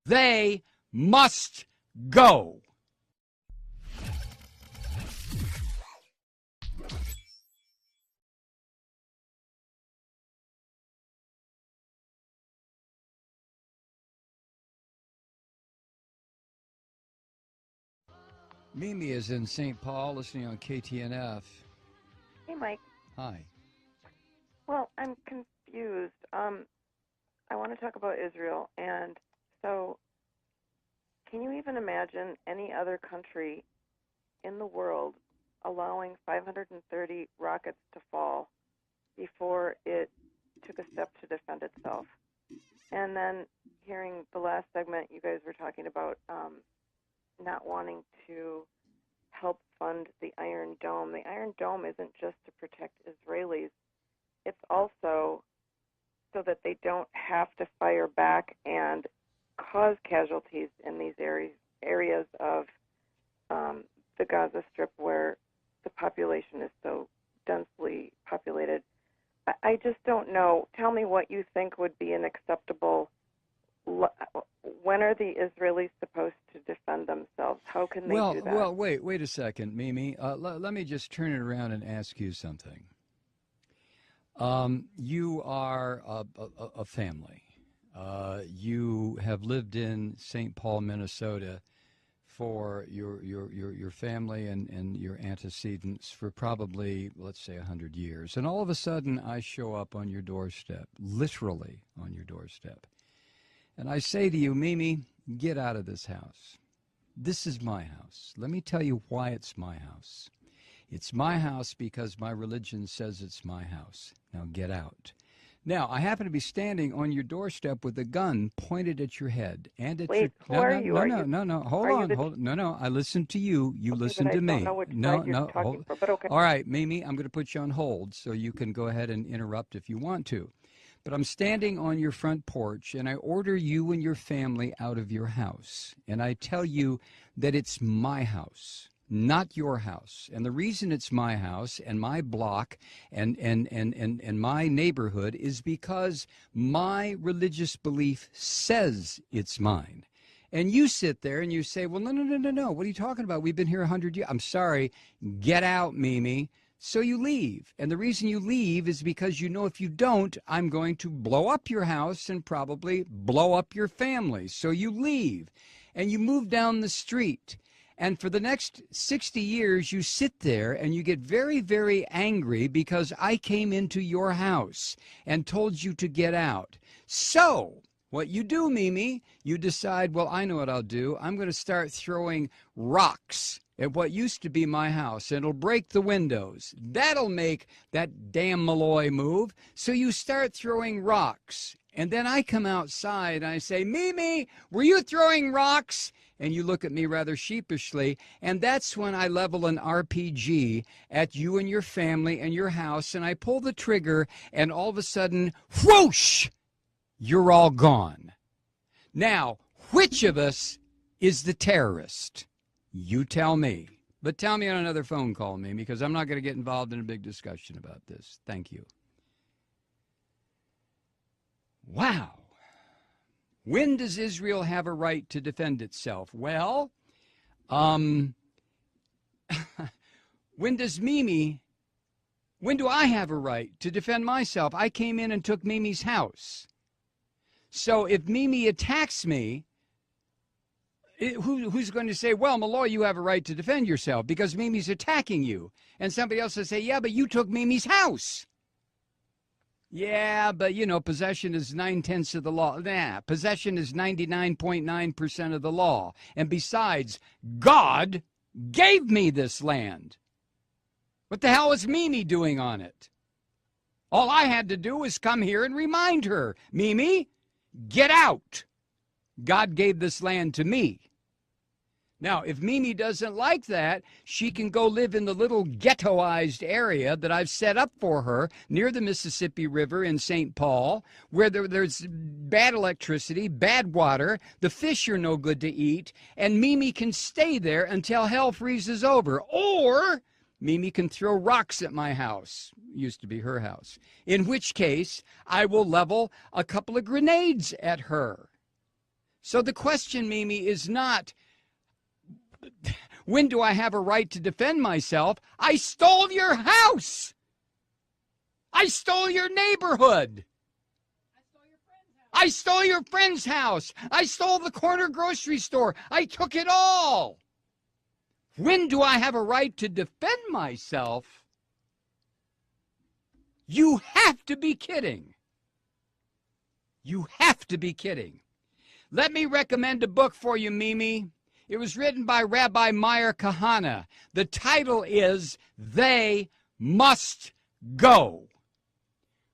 They must go. Mimi is in St. Paul listening on KTNF. Hey, Mike. Hi. Well, I'm confused. I want to talk about Israel. And so, can you even imagine any other country in the world allowing 530 rockets to fall before it took a step to defend itself? And then hearing the last segment, you guys were talking about not wanting to help fund the Iron Dome. The Iron Dome isn't just to protect Israelis. It's also so that they don't have to fire back and cause casualties in these areas of the Gaza Strip where the population is so densely populated. I just don't know. Tell me what you think would be an acceptable. When are the Israelis supposed to defend themselves? How can they do that? Well, wait a second, Mimi. Let me just turn it around and ask you something. You are a family. You have lived in St. Paul, Minnesota, for your family and your antecedents for probably, let's say, 100 years. And all of a sudden, I show up on your doorstep, literally on your doorstep. And I say to you, Mimi, get out of this house. This is my house. Let me tell you why it's my house. It's my house because my religion says it's my house. Now get out. Now, I happen to be standing on your doorstep with a gun pointed at your head and at Wait, your... who are you? No. Hold on. No. I listened to you. You listened to me. I don't know which side you're talking for, but okay. All right, Mimi, I'm going to put you on hold so you can go ahead and interrupt if you want to. But I'm standing on your front porch, and I order you and your family out of your house. And I tell you that it's my house, not your house. And the reason it's my house and my block and my neighborhood is because my religious belief says it's mine. And you sit there and you say, well, no. What are you talking about? We've been here 100 years. I'm sorry. Get out, Mimi. So you leave. And the reason you leave is because you know if you don't, I'm going to blow up your house and probably blow up your family. So you leave and you move down the street. And for the next 60 years, you sit there and you get very, very angry because I came into your house and told you to get out. So what you do, Mimi, you decide, well, I know what I'll do. I'm going to start throwing rocks at what used to be my house, and it'll break the windows. That'll make that damn Malloy move. So you start throwing rocks. And then I come outside and I say, Mimi, were you throwing rocks? And you look at me rather sheepishly. And that's when I level an RPG at you and your family and your house. And I pull the trigger, and all of a sudden, whoosh, you're all gone. Now, which of us is the terrorist? You tell me. But tell me on another phone call, Mimi, because I'm not going to get involved in a big discussion about this. Thank you. Wow. When does Israel have a right to defend itself? Well, when do I have a right to defend myself? I came in and took Mimi's house. So if Mimi attacks me, who's going to say, well, Malloy, you have a right to defend yourself because Mimi's attacking you? And somebody else will say, yeah, but you took Mimi's house. Yeah, but, possession is 9/10 of the law. Nah, possession is 99.9% of the law. And besides, God gave me this land. What the hell is Mimi doing on it? All I had to do was come here and remind her, Mimi, get out. God gave this land to me. Now, if Mimi doesn't like that, she can go live in the little ghettoized area that I've set up for her near the Mississippi River in St. Paul, where there's bad electricity, bad water, the fish are no good to eat, and Mimi can stay there until hell freezes over. Or Mimi can throw rocks at my house. Used to be her house. In which case, I will level a couple of grenades at her. So the question, Mimi, is not, when do I have a right to defend myself? I stole your house. I stole your neighborhood. I stole your friend's house. I stole the corner grocery store. I took it all. When do I have a right to defend myself? You have to be kidding. You have to be kidding. Let me recommend a book for you, Mimi. It was written by Rabbi Meir Kahana. The title is They Must Go.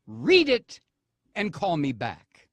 Read it and call me back.